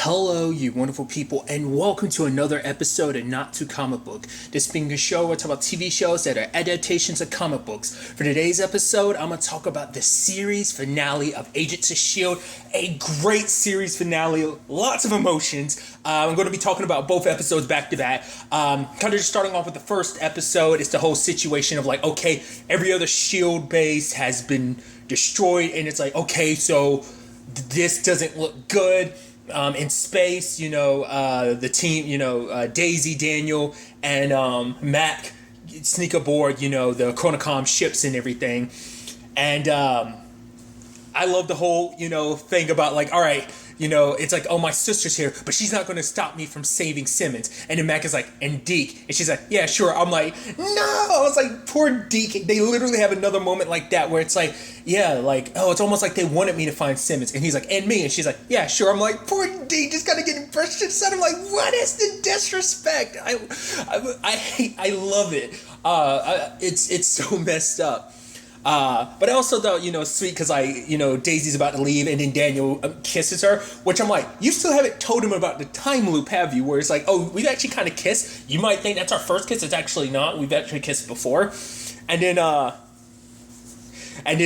Hello, you wonderful people, and welcome to another episode of Not Too Comic Book. This being a show where I talk about TV shows that are adaptations of comic books. For today's episode, I'm going to talk about the series finale of Agents of S.H.I.E.L.D. A great series finale, lots of emotions. I'm going to be talking about both episodes back to back. Kind of just starting off with the first episode. It's the whole situation of like, okay, every other S.H.I.E.L.D. base has been destroyed, and it's like, okay, so this doesn't look good. In space, the team, Daisy, Daniel, and Mac sneak aboard, the Chronocom ships and everything. And I love the whole, thing about like, all right, it's like, oh, my sister's here, but she's not going to stop me from saving Simmons. And then Mac is like, and Deke. And she's like, yeah, sure. I'm like, no. I was like, poor Deke. They literally have another moment like that where it's like, yeah, like, oh, it's almost like they wanted me to find Simmons. And he's like, and me. And she's like, yeah, sure. I'm like, poor Deke, just kind of getting brushed aside. I'm like, what is the disrespect? I love it. It's so messed up. But I also thought, it's sweet because Daisy's about to leave and then Daniel kisses her, which I'm like, you still haven't told him about the time loop, have you? Where it's like, oh, we've actually kind of kissed. You might think that's our first kiss. It's actually not. We've actually kissed before. And then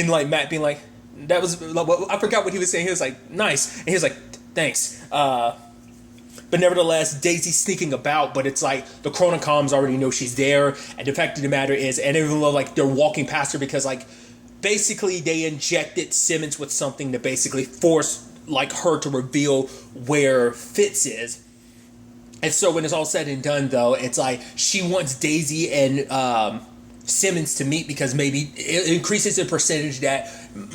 like Matt being like, that was, I forgot what he was saying. He was like, nice. And he was like, thanks. But nevertheless, Daisy's sneaking about, but it's like the Chronocoms already know she's there. And the fact of the matter is, and even though like they're walking past her because like basically they injected Simmons with something to basically force like her to reveal where Fitz is. And so when it's all said and done, though, it's like she wants Daisy and Simmons to meet because maybe it increases the percentage that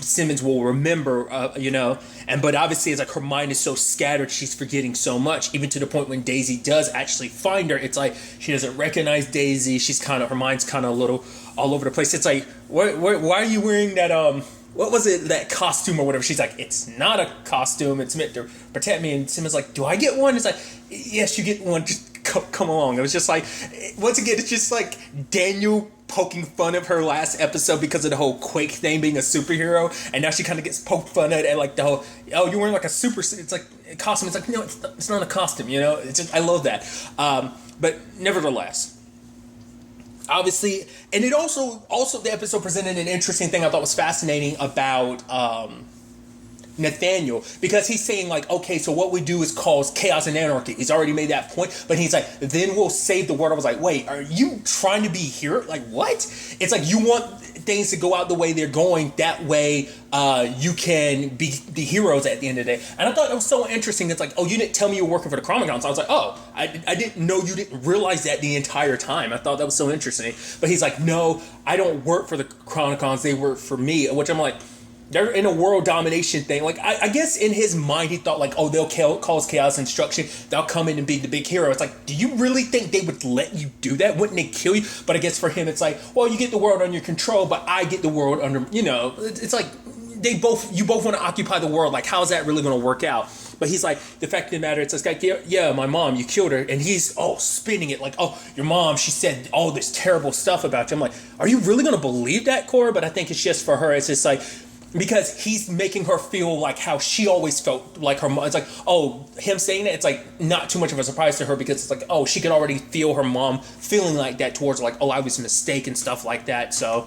Simmons will remember, but obviously it's like her mind is so scattered, she's forgetting so much, even to the point when Daisy does actually find her, it's like she doesn't recognize Daisy. She's her mind's kind of a little all over the place. It's like, why are you wearing that, what was it, that costume or whatever? She's like, it's not a costume, it's meant to protect me. And Simmons like, do I get one? It's like, yes, you get one, just come along. It was just like, once again, it's just like Daniel poking fun of her last episode because of the whole Quake thing being a superhero, and now she kind of gets poked fun at like the whole, oh, you're wearing like a super, it's like a costume. It's like, no, it's not a costume, it's just, I love that. But nevertheless, obviously, and it also the episode presented an interesting thing I thought was fascinating about Nathaniel, because he's saying like, okay, so what we do is cause chaos and anarchy. He's already made that point, but he's like, then we'll save the world. I was like, wait, are you trying to be here? Like, what? It's like you want things to go out the way they're going, that way you can be the heroes at the end of the day. And I thought it was so interesting. It's like, oh, you didn't tell me you were working for the Chronicons. I was like, oh, I didn't know you didn't realize that the entire time. I thought that was so interesting. But he's like, no, I don't work for the Chronicons. They work for me, which I'm like, they're in a world domination thing. Like, I guess in his mind, he thought like, oh, they'll cause chaos and destruction. They'll come in and be the big hero. It's like, do you really think they would let you do that? Wouldn't they kill you? But I guess for him, it's like, well, you get the world under your control, but I get the world under, it's like you both want to occupy the world. Like, how's that really going to work out? But he's like, the fact of the matter, it's like, yeah, my mom, you killed her. And he's, spinning it like, oh, your mom, she said all this terrible stuff about you. I'm like, are you really going to believe that, Cora? But I think it's just for her. It's just like, because he's making her feel like how she always felt like her mom. It's like, oh, him saying that, it's like not too much of a surprise to her, because it's like, oh, she could already feel her mom feeling like that towards her, like, oh, I was a mistake and stuff like that. So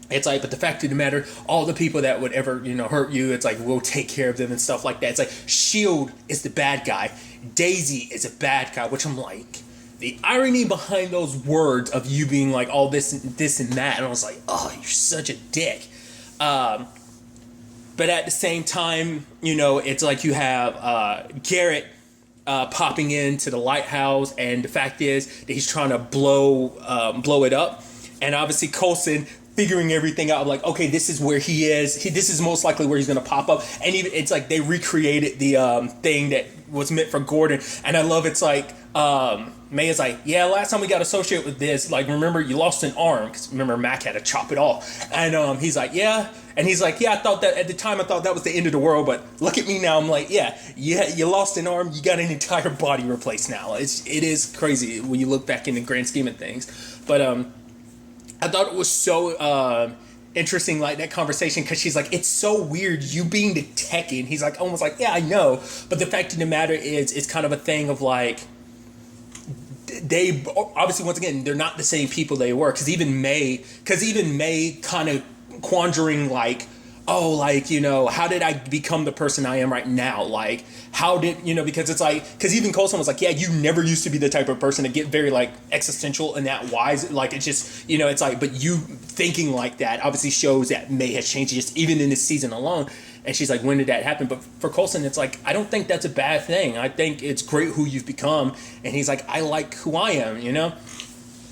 it's like, but the fact of the matter, all the people that would ever, hurt you, it's like, we'll take care of them and stuff like that. It's like, S.H.I.E.L.D. is the bad guy. Daisy is a bad guy, which I'm like, the irony behind those words of you being like all this and that. And I was like, oh, you're such a dick. But at the same time, it's like you have Garrett popping into the lighthouse, and the fact is that he's trying to blow it up, and obviously Coulson figuring everything out, like, okay, this is where he is. This is most likely where he's going to pop up, and even it's like they recreated the thing that was meant for Gordon, and I love it's like. May is like, yeah, last time we got associated with this, like, remember you lost an arm, because remember Mac had to chop it off, and he's like, yeah, and he's like, yeah, I thought that at the time, I thought that was the end of the world, but look at me now. I'm like, yeah, you lost an arm, you got an entire body replaced now. It is crazy when you look back in the grand scheme of things. But I thought it was so interesting, like that conversation, because she's like, it's so weird you being the techie, and he's like, almost like, yeah, I know, but the fact of the matter is, it's kind of a thing of like, they obviously, once again, they're not the same people they were, because even May kind of quandering like, oh, like, you know, how did I become the person I am right now? Like, how did, you know, because it's like, because even Coulson was like, yeah, you never used to be the type of person to get very, like, existential and that wise. Like, it's just, you know, it's like, but you thinking like that obviously shows that May has changed just even in this season alone. And she's like, when did that happen? But for Coulson, it's like, I don't think that's a bad thing. I think it's great who you've become. And he's like, I like who I am, you know?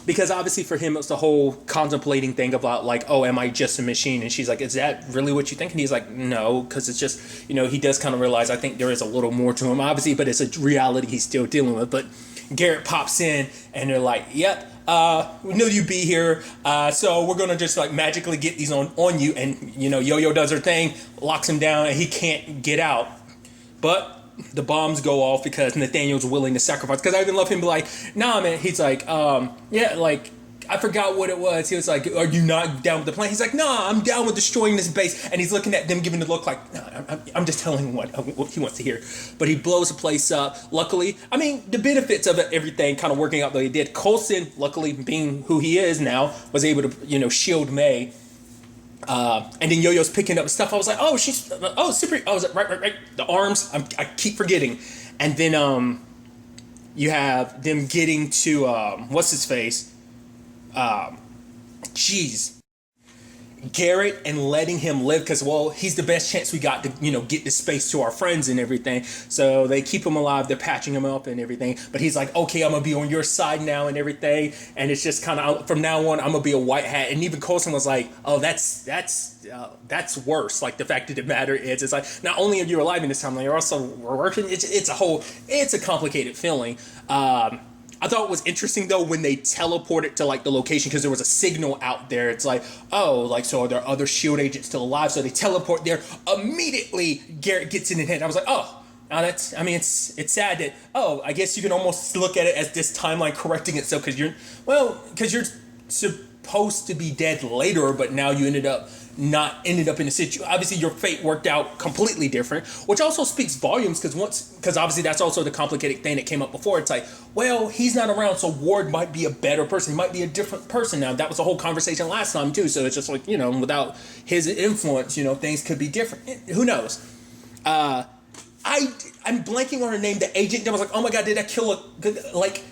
Because obviously for him, it's the whole contemplating thing about like, oh, am I just a machine? And she's like, is that really what you think? And he's like, no, because it's just, you know, he does kind of realize, I think there is a little more to him, obviously, but it's a reality he's still dealing with. But Garrett pops in and they're like, yep, we knew you'd be here, so we're going to just like magically get these on you. And, you know, Yo-Yo does her thing, locks him down, and he can't get out. But the bombs go off because Nathaniel's willing to sacrifice. Because I even love him be like, nah, man. He's like, yeah, like, I forgot what it was. He was like, are you not down with the plan? He's like, nah, I'm down with destroying this base. And he's looking at them, giving the look like, nah, I'm just telling him what he wants to hear. But he blows the place up. Luckily, I mean, the benefits of everything kind of working out the way he did. Coulson, luckily, being who he is now, was able to, you know, shield May. And then Yo-Yo's picking up stuff. I was like, oh, super. I was like, right. The arms, I keep forgetting. And then you have them getting to, what's his face? Garrett, and letting him live, because, well, he's the best chance we got to, you know, get the space to our friends and everything. So they keep him alive. They're patching him up and everything. But he's like, okay, I'm gonna be on your side now and everything. And it's just kind of, from now on, I'm gonna be a white hat. And even Coulson was like, oh, that's worse. Like, the fact of the matter is, it's like, not only are you alive in this timeline, you're also working. It's a complicated feeling. I thought it was interesting, though, when they teleported to, like, the location, because there was a signal out there. It's like, oh, like, so are there other S.H.I.E.L.D. agents still alive? So they teleport there. Immediately, Garrett gets in his head. I was like, oh, now that's, I mean, it's sad that, oh, I guess you can almost look at it as this timeline correcting itself, because you're supposed to be dead later, but now you ended up in a situation. Obviously your fate worked out completely different, which also speaks volumes, because obviously that's also the complicated thing that came up before. It's like, well, he's not around, so Ward might be a better person. He might be a different person now. That was the whole conversation last time too. So it's just like, you know, without his influence, you know, things could be different. Who knows? I'm blanking on her name, the agent. I was like, oh my god, did I kill like,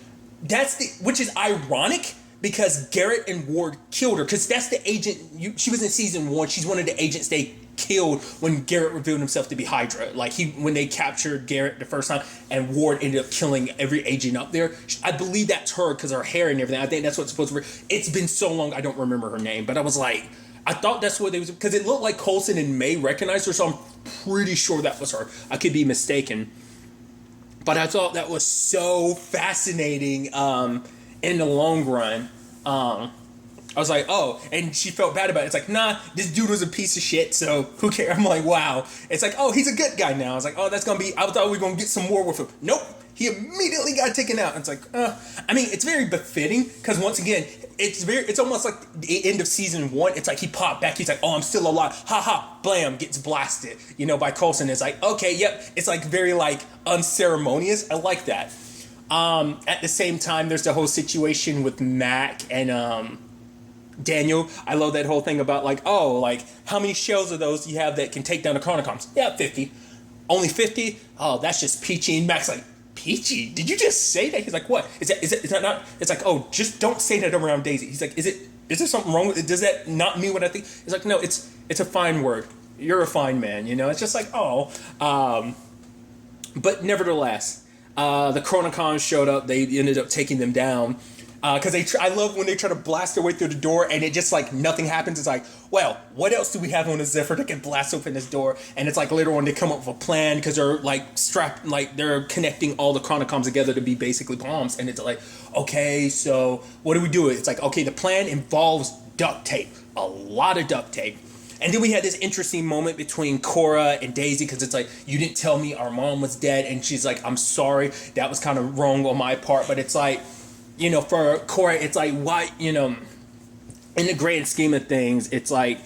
which is ironic, because Garrett and Ward killed her, because that's the agent. She was in season 1. She's one of the agents they killed when Garrett revealed himself to be Hydra. Like, when they captured Garrett the first time, and Ward ended up killing every agent up there. I believe that's her, because her hair and everything. I think that's what's supposed to be. It's been so long, I don't remember her name, but I was like, I thought that's what they was, because it looked like Coulson and May recognized her, so I'm pretty sure that was her. I could be mistaken, but I thought that was so fascinating. In the long run, I was like, oh, and she felt bad about it. It's like, nah, this dude was a piece of shit, so who cares? I'm like, wow. It's like, oh, he's a good guy now. I was like, oh, that's gonna be, I thought we were gonna get some more with him. Nope, he immediately got taken out. It's like, I mean, it's very befitting, because once again, it's almost like the end of season 1. It's like he popped back. He's like, oh, I'm still alive. Ha ha, blam, gets blasted, you know, by Coulson. It's like, okay, yep. It's like very like unceremonious. I like that. At the same time, there's the whole situation with Mac and Daniel. I love that whole thing about like, oh, like, how many shells of those do you have that can take down the Chronocoms? Yeah, 50. Only 50? Oh, that's just Peachy. And Mac's like, Peachy? Did you just say that? He's like, what? Is that not? It's like, oh, just don't say that around Daisy. He's like, is there something wrong with it? Does that not mean what I think? He's like, no, it's a fine word. You're a fine man, you know? It's just like, oh. But nevertheless, the Chronicons showed up. They ended up taking them down, because I love when they try to blast their way through the door and it just like nothing happens. It's like, well, what else do we have on the Zephyr that can blast open this door? And it's like later on they come up with a plan, because they're like strapped, like they're connecting all the Chronicons together to be basically bombs. And it's like, okay, so what do we do? It's like, okay, the plan involves duct tape, a lot of duct tape. And then we had this interesting moment between Cora and Daisy, because it's like, you didn't tell me our mom was dead. And she's like, I'm sorry, that was kind of wrong on my part. But it's like, you know, for Cora, it's like, why, you know, in the grand scheme of things, it's like,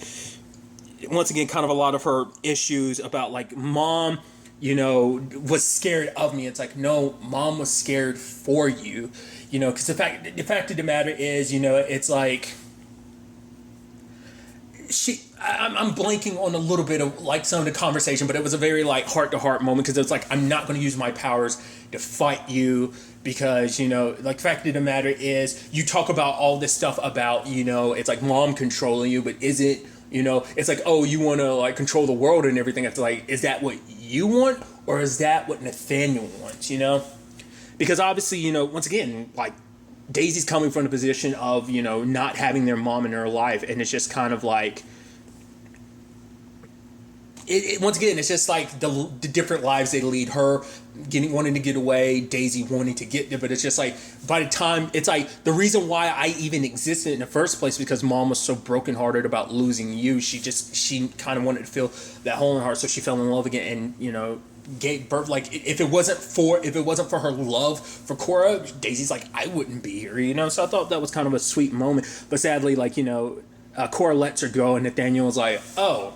once again, kind of a lot of her issues about like mom, was scared of me. It's like, no, mom was scared for you, because the fact of the matter is, it's like I'm blanking on a little bit of like some of the conversation, but it was a very like heart to heart moment, because it's like, I'm not going to use my powers to fight you, because like the fact of the matter is, you talk about all this stuff about it's like mom controlling you, but is it it's like, oh, you want to like control the world and everything. It's like, is that what you want, or is that what Nathaniel wants? Because obviously once again, like Daisy's coming from the position of not having their mom in her life, and it's just kind of like once again, it's just like the different lives they lead. Her wanting to get away, Daisy wanting to get there, but it's just like, by the time, it's like the reason why I even existed in the first place, because mom was so brokenhearted about losing you. She kind of wanted to fill that hole in her heart, so she fell in love again, and gave birth. Like if it wasn't for her love for Cora, Daisy's like, I wouldn't be here, so I thought that was kind of a sweet moment. But sadly, like Cora lets her go, and Nathaniel was like, oh,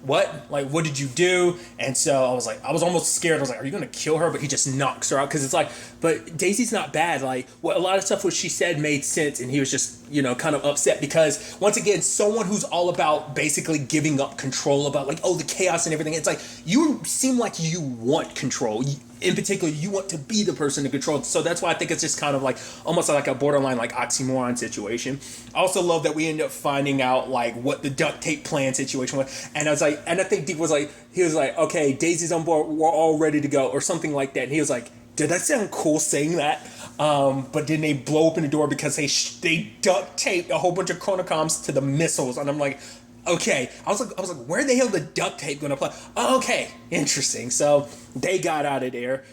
what? Like, what did you do? And so I was almost scared. I was like, are you going to kill her? But he just knocks her out, because it's like, but Daisy's not bad. Like, a lot of stuff what she said made sense, and he was just, kind of upset, because once again, someone who's all about basically giving up control, about like, oh, the chaos and everything. It's like, you seem like you want control. In particular, you want to be the person to control. So that's why I think it's just kind of like almost like a borderline like oxymoron situation. I also love that we end up finding out like what the duct tape plan situation was. And I was like, and I think Deke was like, he was like, okay, Daisy's on board, we're all ready to go, or something like that. And he was like, did that sound cool saying that? But then they blow open the door because they duct taped a whole bunch of chronocoms to the missiles. And I'm like, okay. I was like, where the hell the duct tape gonna apply? Oh, okay, interesting. So they got out of there.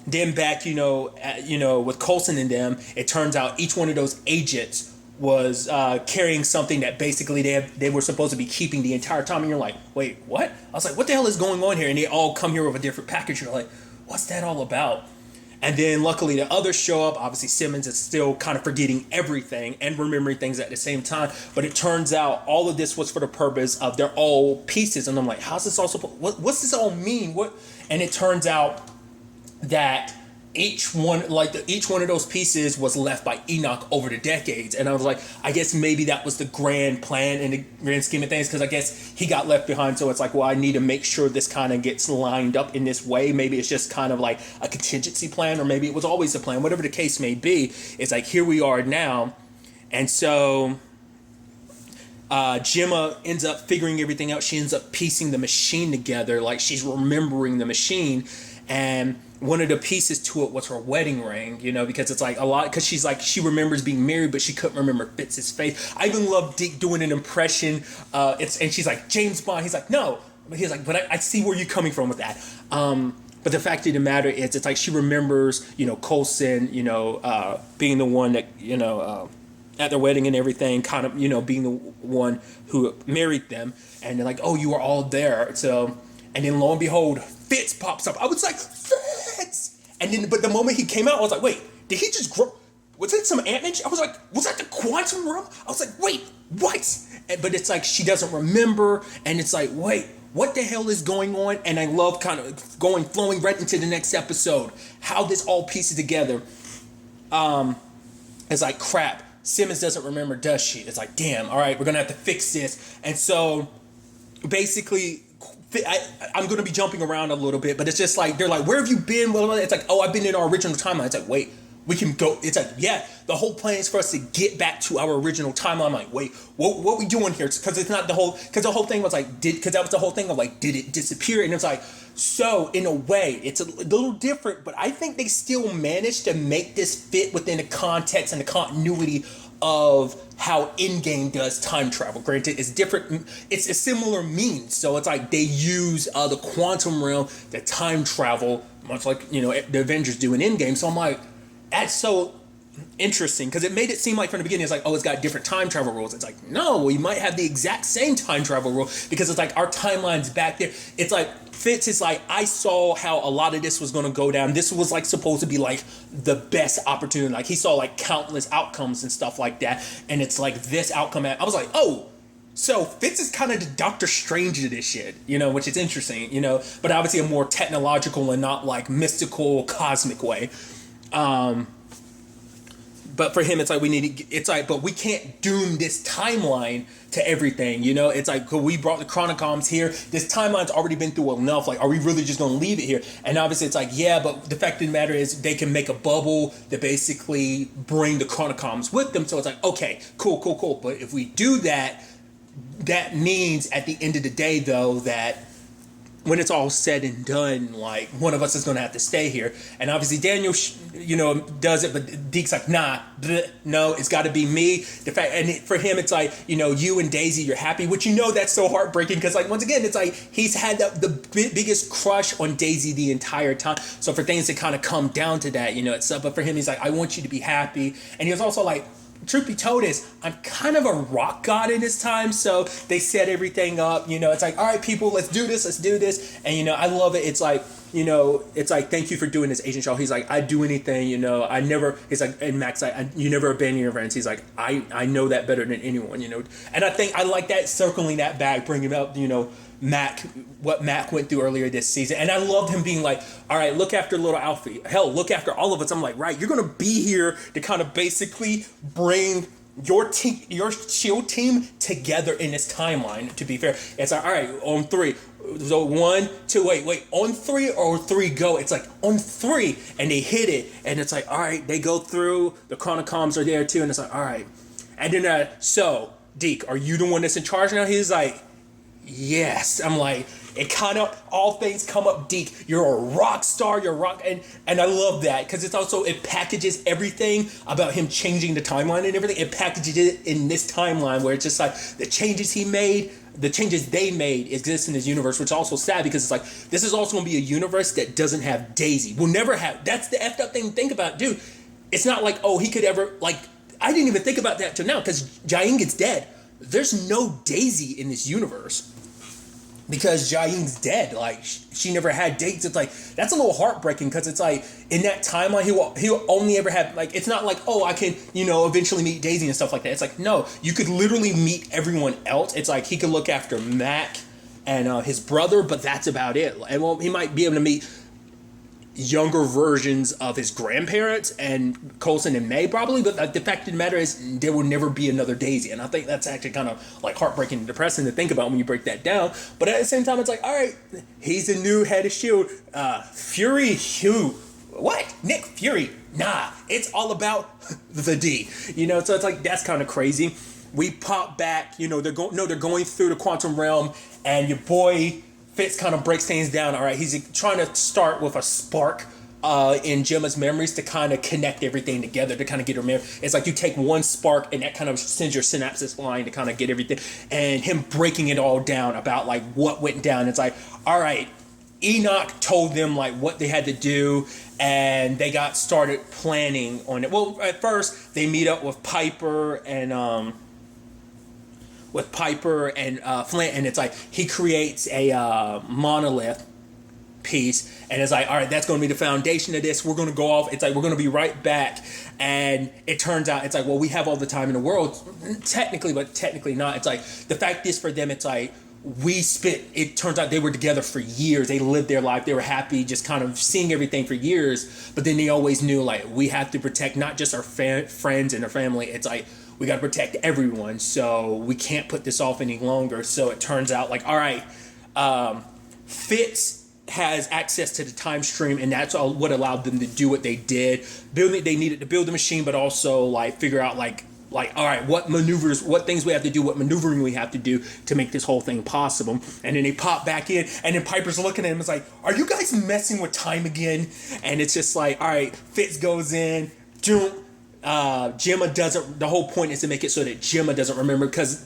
Then back, with Coulson and them, it turns out each one of those agents was carrying something that basically they were supposed to be keeping the entire time. And you're like, wait, what? I was like, what the hell is going on here? And they all come here with a different package. You're like, what's that all about? And then luckily the others show up. Obviously Simmons is still kind of forgetting everything and remembering things at the same time. But it turns out all of this was for the purpose of they're all pieces. And I'm like, how's this all supposed? What's this all mean? What? And it turns out that each one of those pieces was left by Enoch over the decades. And I was like, I guess maybe that was the grand plan in the grand scheme of things, because I guess he got left behind. So it's like, well, I need to make sure this kind of gets lined up in this way. Maybe it's just kind of like a contingency plan, or maybe it was always a plan. Whatever the case may be, it's like, here we are now. And so Gemma ends up figuring everything out. She ends up piecing the machine together, like she's remembering the machine. And one of the pieces to it was her wedding ring, because it's like a lot, because she's like, she remembers being married, but she couldn't remember Fitz's face. I even love Deke doing an impression. And she's like, James Bond. He's like, no. But he's like, but I see where you're coming from with that. But the fact of the matter is, it's like she remembers, Coulson, being the one that, at their wedding and everything, kind of, being the one who married them. And they're like, oh, you were all there. So, and then lo and behold, Fitz pops up. I was like, Fitz! And then, but the moment he came out, I was like, wait, did he just grow? Was it some image? I was like, was that the quantum realm? I was like, wait, what? But it's like, she doesn't remember. And it's like, wait, what the hell is going on? And I love kind of flowing right into the next episode, how this all pieces together. It's like, crap, Simmons doesn't remember, does she? It's like, damn, all right, we're going to have to fix this. And so basically, I'm going to be jumping around a little bit, but it's just like, they're like, where have you been? It's like, oh, I've been in our original timeline. It's like, wait, we can go. It's like, yeah, the whole plan is for us to get back to our original timeline. I'm like, wait, what we doing here? Because it's not the whole, because the whole thing was like, because that was the whole thing of like, did it disappear? And it's like, so in a way, it's a little different, but I think they still managed to make this fit within the context and the continuity of how Endgame does time travel. Granted, it's different. It's a similar means. So it's like they use the quantum realm, the time travel, much like, the Avengers do in Endgame. So I'm like, that's so interesting, because it made it seem like from the beginning, it's like, oh, it's got different time travel rules. It's like, no, we might have the exact same time travel rule, because it's like our timeline's back there. It's like Fitz is like, I saw how a lot of this was going to go down. This was like supposed to be like the best opportunity. Like he saw like countless outcomes and stuff like that. And it's like this outcome. I was like, oh, So Fitz is kind of the Doctor Strange of this shit, which is interesting, but obviously a more technological and not like mystical, cosmic way. But for him, it's like but we can't doom this timeline to everything, It's like, we brought the Chronicoms here. This timeline's already been through enough. Like, are we really just going to leave it here? And obviously, it's like, yeah, but the fact of the matter is they can make a bubble that basically bring the Chronicoms with them. So it's like, okay, cool. But if we do that, that means at the end of the day, though, that when it's all said and done, like, one of us is going to have to stay here. And obviously Daniel, does it, but Deke's like, nah, no, it's got to be me. The fact, and for him, it's like, you and Daisy, you're happy, which that's so heartbreaking because, like, once again, it's like he's had the biggest crush on Daisy the entire time. So for things to kind of come down to that, it's but for him, he's like, I want you to be happy. And he was also like, truth be told is, I'm kind of a rock god in this time, so they set everything up, it's like, all right, people, let's do this, and, I love it. It's like, it's like, thank you for doing this, Agent Shaw. He's like, I'd do anything, I never, he's like, and Mac's like, you never abandon your friends. He's like, I know that better than anyone, and I think I like that, circling that back, bringing up, what Mac went through earlier this season. And I loved him being like, all right, look after little Alfie. Hell, look after all of us. I'm like, right, you're going to be here to kind of basically bring your team, your S.H.I.E.L.D. team together in this timeline, to be fair. It's like, all right, on 3. So 1, 2, wait, on 3 or 3 go. It's like, on 3, and they hit it. And it's like, all right, they go through. The Chronicoms are there too. And it's like, all right. And then, so, Deke, are you the one that's in charge now? He's like, yes. I'm like, it kind of, all things come up, Deke. You're a rock star. And I love that because it's also, it packages everything about him changing the timeline and everything. It packages it in this timeline where it's just like the changes he made, the changes they made exist in this universe, which is also sad because it's like, this is also going to be a universe that doesn't have Daisy. We'll never have, that's the effed up thing to think about, dude. It's not like, oh, he could ever, like, I didn't even think about that till now because Jiaying's dead. There's no Daisy in this universe. Because Jiaying's dead, like she never had dates. It's like that's a little heartbreaking because it's like in that timeline he'll only ever have like it's not like oh I can eventually meet Daisy and stuff like that. It's like no, you could literally meet everyone else. It's like he could look after Mac and his brother, but that's about it. And well, he might be able to meet younger versions of his grandparents and Coulson and May probably, but the fact of the matter is there will never be another Daisy, and I think that's actually kind of like heartbreaking and depressing to think about when you break that down. But at the same time, it's like, all right, he's the new head of S.H.I.E.L.D. Fury, what? Nick Fury? Nah, it's all about the D. So it's like that's kind of crazy. We pop back, they're going through the quantum realm, and your boy Fitz kind of breaks things down. All right, he's trying to start with a spark in Gemma's memories to kind of connect everything together, to kind of get her memory. It's like you take one spark and that kind of sends your synapses line to kind of get everything. And him breaking it all down about like what went down. It's like, all right, Enoch told them like what they had to do, and they got started planning on it. Well, at first they meet up with Piper and Flint, and it's like he creates a monolith piece, and it's like, all right, that's going to be the foundation of this. We're going to go off. It's like we're going to be right back, and it turns out it's like, well, we have all the time in the world, technically, but technically not. It's like the fact is for them, it's like it turns out they were together for years. They lived their life. They were happy, just kind of seeing everything for years. But then they always knew like we have to protect not just our friends and our family. It's like we got to protect everyone, so we can't put this off any longer. So it turns out like, all right, Fitz has access to the time stream, and that's all what allowed them to do what they did. They needed to build the machine, but also like figure out like all right, what maneuvers, what things we have to do, what maneuvering we have to do to make this whole thing possible. And then they pop back in, and then Piper's looking at him. It's like, are you guys messing with time again? And it's just like, all right, Fitz goes in, Gemma doesn't. The whole point is to make it so that Gemma doesn't remember because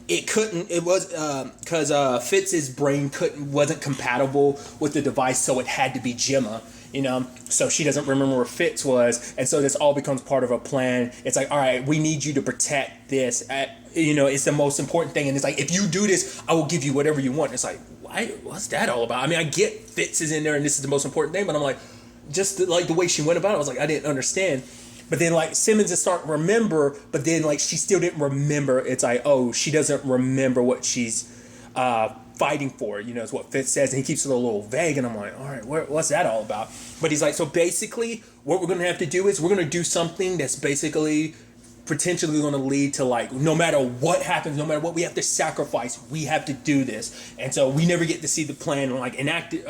it couldn't. It was because Fitz's brain wasn't compatible with the device, so it had to be Gemma. So she doesn't remember where Fitz was, and so this all becomes part of a plan. It's like, all right, we need you to protect this. It's the most important thing, and it's like, if you do this, I will give you whatever you want. It's like, what's that all about? I mean, I get Fitz is in there, and this is the most important thing, but I'm like, just like the way she went about it, I was like, I didn't understand. But then like Simmons is starting to remember, but then like she still didn't remember. It's like, oh, she doesn't remember what she's fighting for, is what Fitz says, and he keeps it a little vague, and I'm like, all right, what's that all about? But he's like, so basically what we're going to have to do is we're going to do something that's basically potentially going to lead to like, no matter what happens, no matter what we have to sacrifice, we have to do this. And so we never get to see the plan like enacted,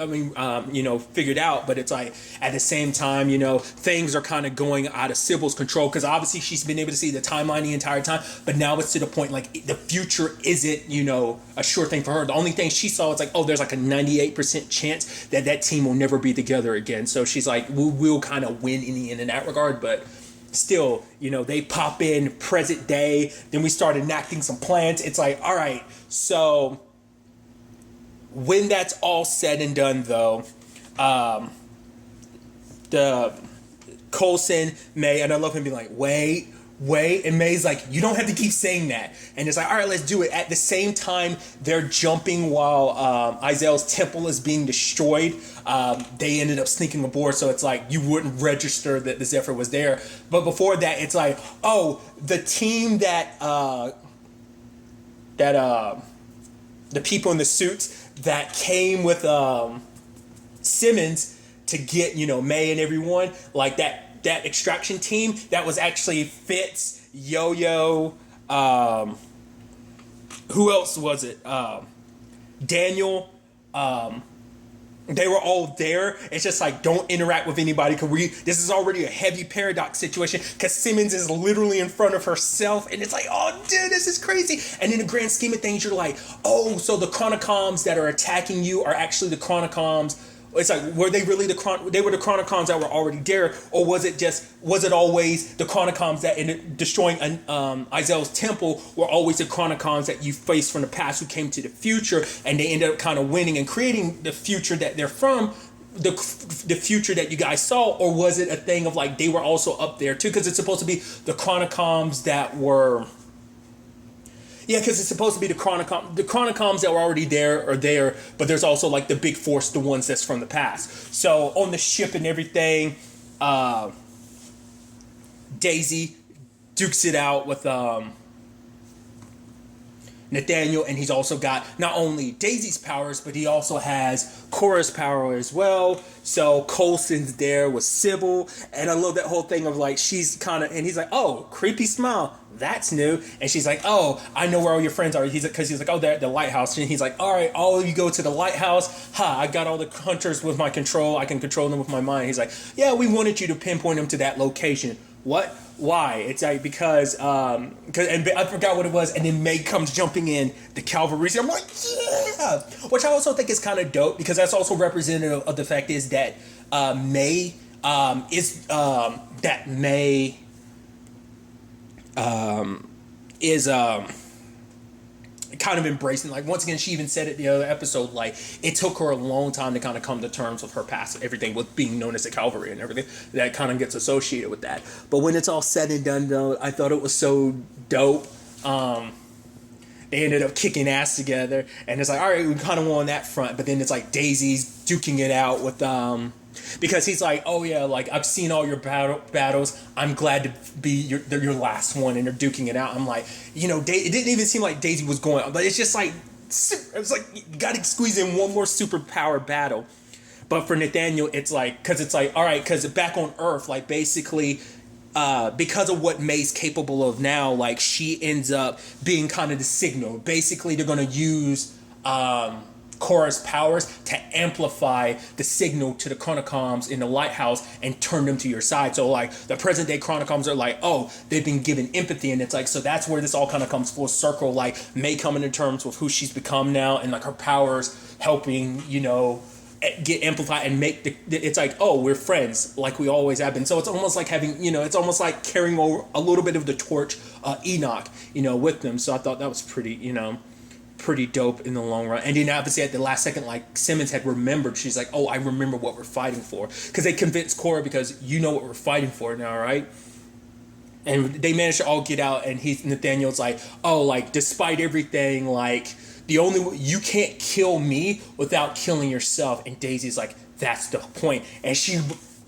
figured out. But it's like at the same time, things are kind of going out of Sybil's control, because obviously she's been able to see the timeline the entire time, but now it's to the point like the future isn't a sure thing for her. The only thing she saw is like, oh, there's like a 98% chance that team will never be together again. So she's like, we'll kind of win in the end in that regard. But still, they pop in present day. Then we start enacting some plans. It's like, all right, so when that's all said and done, though, the Coulson, May, and I love him being like, wait, and May's like, you don't have to keep saying that. And it's like, all right, let's do it. At the same time, they're jumping while I.S.H.I.E.L.'s temple is being destroyed. They ended up sneaking aboard, so it's like you wouldn't register that the Zephyr was there. But before that, it's like, oh, the team that the people in the suits that came with Simmons to get May and everyone, like that extraction team, that was actually Fitz, Yo-Yo, who else was it? Daniel. They were all there. It's just like, don't interact with anybody, because this is already a heavy paradox situation, because Simmons is literally in front of herself, and it's like, oh dude, this is crazy. And in the grand scheme of things, you're like, oh, so the Chronicoms that are attacking you are actually the Chronicoms. It's like, were they really they were the Chronicoms that were already there, or was it always the Chronicoms that in destroying I.S.H.I.E.L.'s temple were always the Chronicoms that you faced from the past who came to the future, and they ended up kind of winning and creating the future that they're from, the future that you guys saw? Or was it a thing of like they were also up there too, because it's supposed to be the Chronicoms that were... Yeah, because it's supposed to be the Chronicoms that were already there are there, but there's also like the big force, the ones that's from the past. So on the ship and everything, Daisy dukes it out with Nathaniel, and he's also got not only Daisy's powers, but he also has Cora's power as well. So Coulson's there with Sybil, and I love that whole thing of like, she's kind of, and he's like, oh, creepy smile, that's new. And she's like, oh, I know where all your friends are. Because he's like, oh, they're at the lighthouse. And he's like, all right, all of you go to the lighthouse. I got all the hunters with my control. I can control them with my mind. He's like, yeah, we wanted you to pinpoint them to that location. What? Why? It's like, because and I forgot what it was, and then May comes jumping in, the cavalry. I'm like, yeah! Which I also think is kind of dope, because that's also representative of the fact is that May is kind of embracing, like, once again, she even said it the other episode, like, it took her a long time to kind of come to terms with her past, everything with being known as the cavalry and everything that kind of gets associated with that. But when it's all said and done, though, I thought it was so dope. They ended up kicking ass together, and it's like, all right, we kind of won on that front. But then it's like Daisy's duking it out with because he's like, oh yeah, like, I've seen all your battles. I'm glad to be your last one, and they're duking it out. I'm like, it didn't even seem like Daisy was going, but it's just like, it's like, you gotta squeeze in one more superpower battle. But for Nathaniel, it's like, because it's like, all right, because back on Earth, like, basically, because of what May's capable of now, like, she ends up being kind of the signal. Basically, they're going to use Cora's powers to amplify the signal to the Chronicoms in the lighthouse and turn them to your side. So, like, the present day Chronicoms are like, oh, they've been given empathy, and it's like, so that's where this all kind of comes full circle. Like, May coming to terms with who she's become now, and like her powers helping, get amplified and make it's like, oh, we're friends like we always have been. So it's almost like having, it's almost like carrying over a little bit of the torch, Enoch, with them. So I thought that was pretty, pretty dope in the long run. And then obviously at the last second, like, Simmons had remembered. She's like, oh, I remember what we're fighting for, because they convinced Cora, because you know what we're fighting for now, right? And they managed to all get out, and Nathaniel's like, oh, like, despite everything, like, you can't kill me without killing yourself. And Daisy's like, that's the point. And she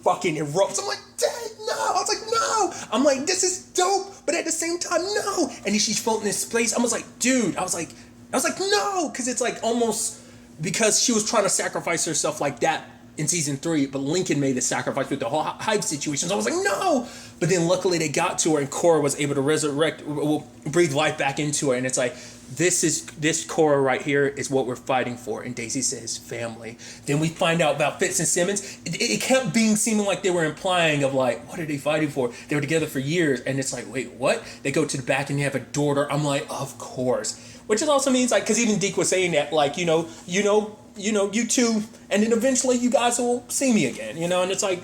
fucking erupts. I'm like, Dad, no. I was like, no. I'm like, this is dope, but at the same time, no. And then she's floating in space. I was like, dude. I was like, no, because it's like almost because she was trying to sacrifice herself like that in season 3, but Lincoln made the sacrifice with the whole Hive situation. So I was like, no. But then luckily they got to her, and Korra was able to resurrect, breathe life back into her, and it's like, this Korra right here is what we're fighting for. And Daisy says family. Then we find out about Fitz and Simmons. It kept seeming like they were implying of like, what are they fighting for? They were together for years, and it's like, wait, what? They go to the back and they have a daughter. I'm like, of course. Which it also means like, because even Deke was saying that, like, you two, and then eventually you guys will see me again, and it's like,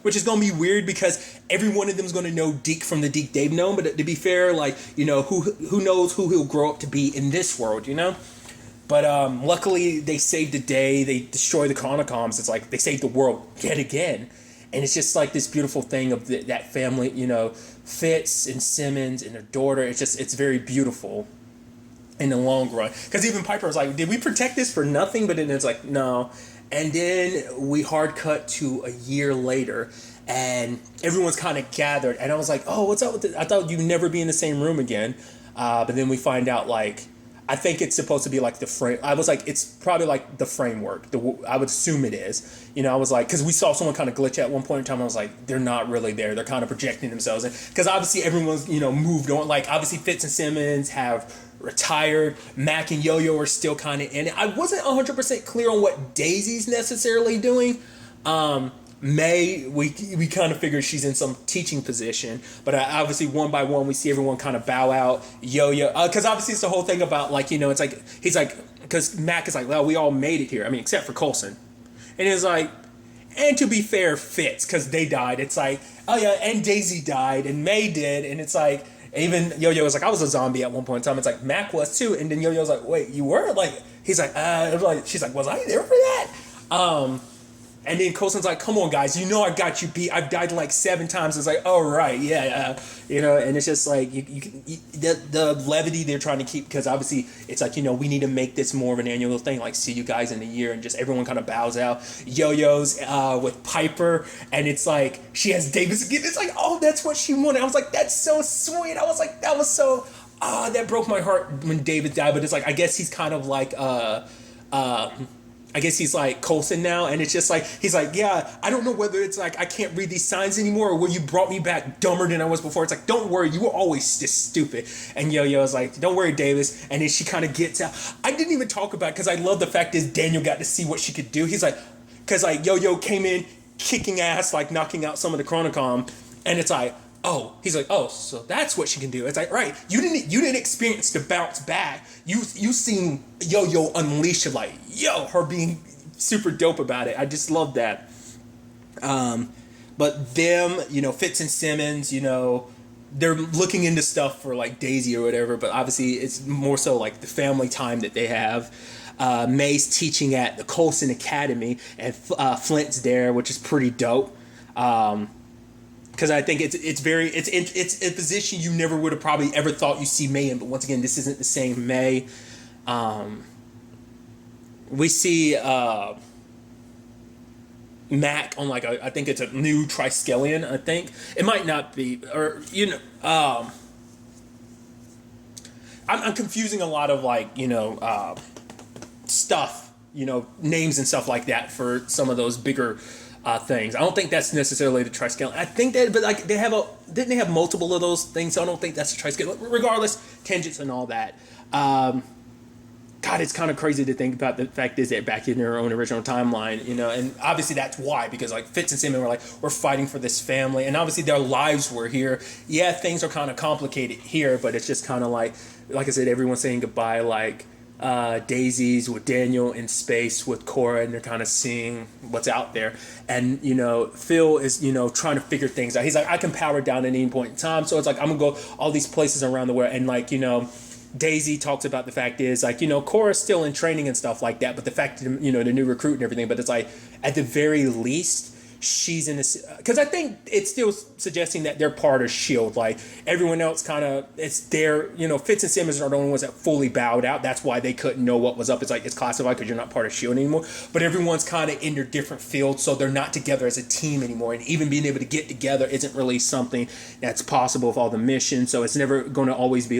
which is going to be weird because every one of them is going to know Deke from the Deke they've known, but to be fair, like, who knows who he'll grow up to be in this world, But luckily they saved the day, they destroy the Chronocoms, it's like they saved the world yet again. And it's just like this beautiful thing of that family, Fitz and Simmons and their daughter. It's very beautiful in the long run. Because even Piper was like, did we protect this for nothing? But then it's like, no. And then we hard cut to a year later, and everyone's kind of gathered. And I was like, oh, what's up with this? I thought you'd never be in the same room again. But then we find out, like, I think it's supposed to be like the frame. I was like, it's probably like the framework. I would assume it is. I was like, because we saw someone kind of glitch at one point in time. I was like, they're not really there. They're kind of projecting themselves. Because obviously everyone's, moved on. Like, obviously Fitz and Simmons have retired. Mac and Yo-Yo are still kind of in it. I wasn't 100% clear on what Daisy's necessarily doing. May, we kind of figure she's in some teaching position, but obviously one by one we see everyone kind of bow out. Yo-Yo, because obviously it's the whole thing about, like, it's like, he's like, because Mac is like, well, we all made it here. I mean, except for Coulson. And it's like, and to be fair, Fitz, because they died. It's like, oh yeah, and Daisy died, and May did, and it's like, even Yo-Yo was like, I was a zombie at one point in time. It's like, Mac was too, and then Yo-Yo's like, wait, you were? Like, he's like, she's like, was I there for that? And then Coulson's like, come on, guys, I got you beat. I've died like 7 times. It's like, oh, right, yeah. And it's just like, the levity they're trying to keep, because obviously it's like, we need to make this more of an annual thing, like, see you guys in a year, and just everyone kind of bows out. Yo-Yo's with Piper, and it's like, she has Davis again. It's like, oh, that's what she wanted. I was like, that's so sweet. I was like, that was so, that broke my heart when David died, but it's like, I guess he's kind of like, I guess he's like Coulson now, and it's just like, he's like, yeah, I don't know whether it's like I can't read these signs anymore, or where you brought me back dumber than I was before. It's like, don't worry, you were always this stupid. And Yo-Yo's like, don't worry, Davis. And then she kind of gets out. I didn't even talk about it because I love the fact is Daniel got to see what she could do. He's like, because like Yo-Yo came in kicking ass, like knocking out some of the Chronocom, and it's like, oh, he's like, oh, so that's what she can do. It's like, right, you didn't experience the bounce back. You seen Yo-Yo unleash, like, her being super dope about it. I just love that. But them, Fitz and Simmons, they're looking into stuff for like Daisy or whatever. But obviously, it's more so like the family time that they have. May's teaching at the Coulson Academy, and Flint's there, which is pretty dope. Because I think it's a position you never would have probably ever thought you see May in. But once again, this isn't the same May. We see Mac on like I think it's a new Triskelion. I think it might not be, or I'm confusing a lot of like stuff, names and stuff like that for some of those bigger things. I don't think that's necessarily the Triskelion. I think that, but like didn't they have multiple of those things? So I don't think that's a Triskelion. Regardless, tangents and all that. God, it's kind of crazy to think about the fact is that back in their own original timeline, and obviously that's why, because like Fitz and Simon were like, we're fighting for this family, and obviously their lives were here. Yeah, things are kind of complicated here, but it's just kind of like I said, everyone's saying goodbye, like Daisy's with Daniel in space with Korra, and they're kind of seeing what's out there. And Phil is trying to figure things out. He's like, I can power down at any point in time, so it's like I'm gonna go all these places around the world. And like Daisy talks about the fact is like Korra's still in training and stuff like that, but the fact that the new recruit and everything, but it's like at the very least she's in this, because I think it's still suggesting that they're part of S.H.I.E.L.D. Like everyone else kind of, it's their, Fitz and Simmons are the only ones that fully bowed out. That's why they couldn't know what was up. It's like it's classified because you're not part of S.H.I.E.L.D. anymore, but everyone's kind of in their different fields, so they're not together as a team anymore. And even being able to get together isn't really something that's possible with all the missions, so it's never going to always be,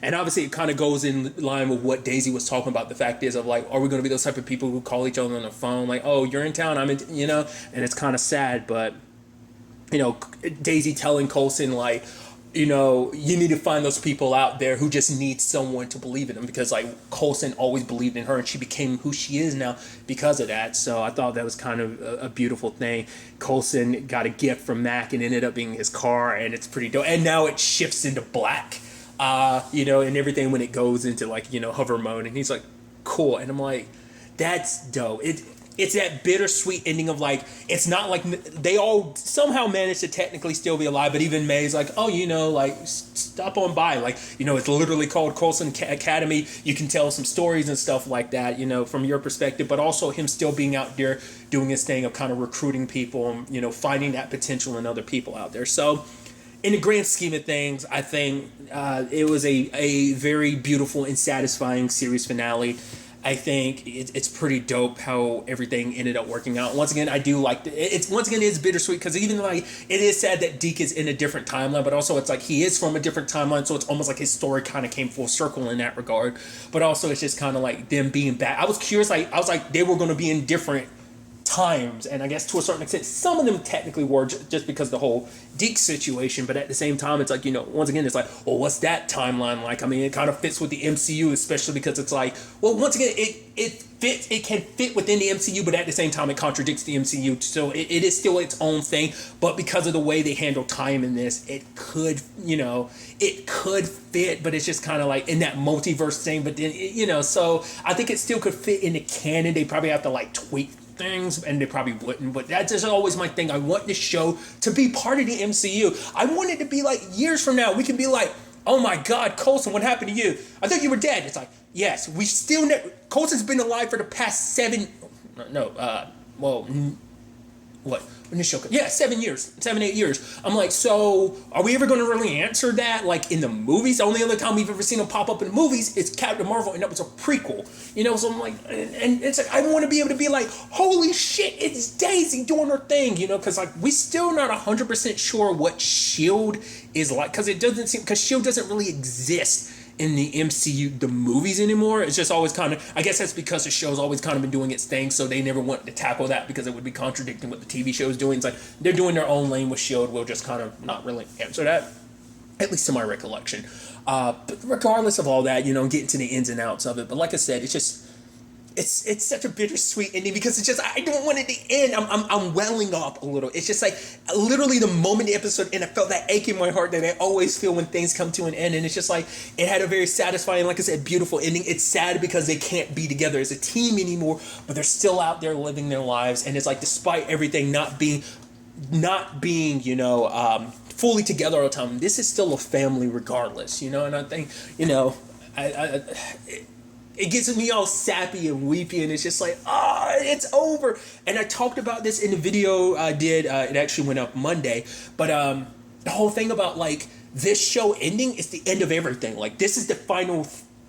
and obviously it kind of goes in line with what Daisy was talking about. The fact is of like, are we going to be those type of people who call each other on the phone like, oh, you're in town, I'm in, and it's kind of sad. But Daisy telling Coulson like, you need to find those people out there who just need someone to believe in them, because like Coulson always believed in her and she became who she is now because of that. So I thought that was kind of a beautiful thing. Coulson got a gift from Mac and ended up being his car, and it's pretty dope. And now it shifts into black, and everything when it goes into like, hover mode, and he's like, cool. And I'm like, that's dope. It's that bittersweet ending of like, it's not like they all somehow managed to technically still be alive, but even May's like, oh, like stop on by. Like, it's literally called Coulson Academy. You can tell some stories and stuff like that, from your perspective, but also him still being out there doing his thing of kind of recruiting people and, finding that potential in other people out there. So in the grand scheme of things, I think it was a very beautiful and satisfying series finale. I think it's pretty dope how everything ended up working out. Once again, I do like it's bittersweet, because even like it is sad that Deke is in a different timeline, but also it's like he is from a different timeline, so it's almost like his story kind of came full circle in that regard. But also it's just kind of like them being back. I was curious, like I was like they were going to be in different times, and I guess to a certain extent some of them technically were just because of the whole Deke situation, but at the same time it's like, once again it's like, well, what's that timeline like? I mean, it kind of fits with the MCU, especially because it's like, well, once again it can fit within the MCU, but at the same time it contradicts the MCU, so it is still its own thing. But because of the way they handle time in this, it could fit, but it's just kind of like in that multiverse thing. But then so I think it still could fit in the canon. They probably have to like tweak things, and they probably wouldn't, but that's just always my thing. I want this show to be part of the MCU. I want it to be like years from now we can be like, oh my god, Coulson, what happened to you? I thought you were dead. It's like, yes, we still Coulson's been alive for the past 7 when this show 7 years, 7-8 years. I'm like, so are we ever going to really answer that like in the movies? The only other time we've ever seen him pop up in the movies is Captain Marvel, and that was a prequel, so I'm like, and it's like I want to be able to be like, holy shit, it's Daisy doing her thing, because like we still not 100% sure what S.H.I.E.L.D. is like, because S.H.I.E.L.D. doesn't really exist in the MCU, the movies anymore. It's just always kind of, I guess that's because the show's always kind of been doing its thing, so they never want to tackle that because it would be contradicting what the TV show is doing. It's like they're doing their own lane with S.H.I.E.L.D. We'll just kind of not really answer that, at least to my recollection. But regardless of all that, getting to the ins and outs of it. But like I said, it's just, it's such a bittersweet ending, because it's just, I don't want it to end. I'm welling up a little. It's just like literally the moment the episode ended, I felt that ache in my heart that I always feel when things come to an end. And it's just like, it had a very satisfying, like I said, beautiful ending. It's sad because they can't be together as a team anymore, but they're still out there living their lives. And it's like, despite everything not being fully together all the time, this is still a family regardless, and I think, it gets me all sappy and weepy, and it's just like, it's over. And I talked about this in the video I did. It actually went up Monday. But the whole thing about, like, this show ending is the end of everything. Like, this is the final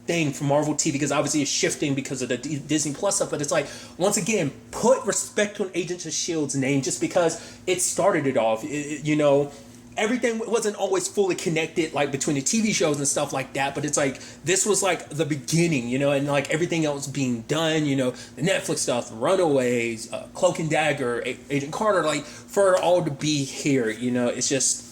thing for Marvel TV, because obviously it's shifting because of the Disney Plus stuff. But it's like, once again, put respect on Agents of S.H.I.E.L.D.'s name, just because it started it off, everything wasn't always fully connected, like between the TV shows and stuff like that, but it's like this was like the beginning, and like everything else being done, the Netflix stuff, Runaways, Cloak and Dagger, Agent Carter, like for it all to be here, it's just,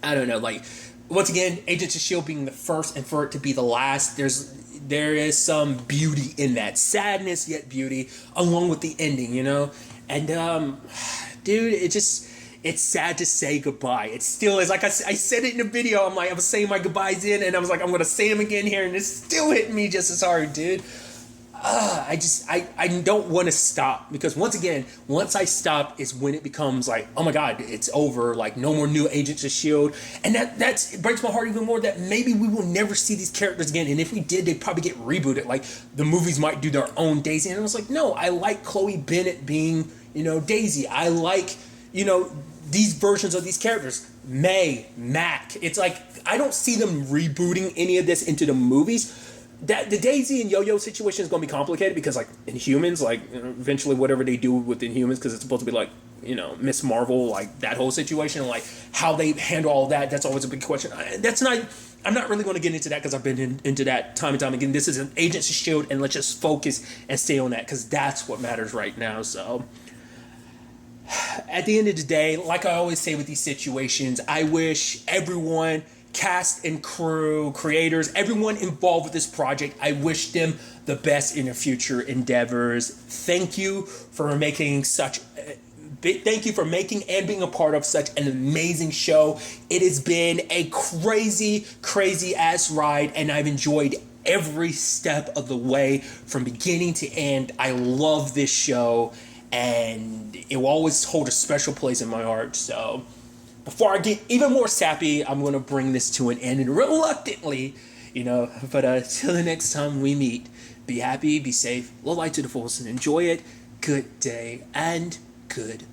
I don't know, like once again, Agents of S.H.I.E.L.D. being the first and for it to be the last, there is some beauty in that, sadness yet beauty, along with the ending, and dude, it's sad to say goodbye. It still is. Like I said it in the video. I was saying my goodbyes in, and I was like, I'm going to say them again here, and it's still hitting me just as hard, dude. I don't want to stop, because once again, once I stop is when it becomes like, oh my god, it's over, like no more new Agents of S.H.I.E.L.D. And it breaks my heart even more that maybe we will never see these characters again, and if we did, they'd probably get rebooted, like the movies might do their own Daisy. And I was like, no, I like Chloe Bennett being Daisy. I like, these versions of these characters. May, Mac. It's like, I don't see them rebooting any of this into the movies. That the Daisy and Yo-Yo situation is going to be complicated because, like, Inhumans, like, eventually whatever they do with Inhumans, because it's supposed to be like, Miss Marvel, like that whole situation, like how they handle all that. That's always a big question. I'm not really going to get into that because I've been into that time and time again. This is an Agents of S.H.I.E.L.D. and let's just focus and stay on that because that's what matters right now. So at the end of the day, like I always say with these situations, I wish everyone, cast and crew, creators, everyone involved with this project, I wish them the best in their future endeavors. Thank you for making and being a part of such an amazing show. It has been a crazy, crazy ass ride, and I've enjoyed every step of the way from beginning to end. I love this show, and it will always hold a special place in my heart. So before I get even more sappy, I'm going to bring this to an end, and reluctantly, but till the next time we meet, be happy, be safe, live life to the fullest, and enjoy it. Good day, and good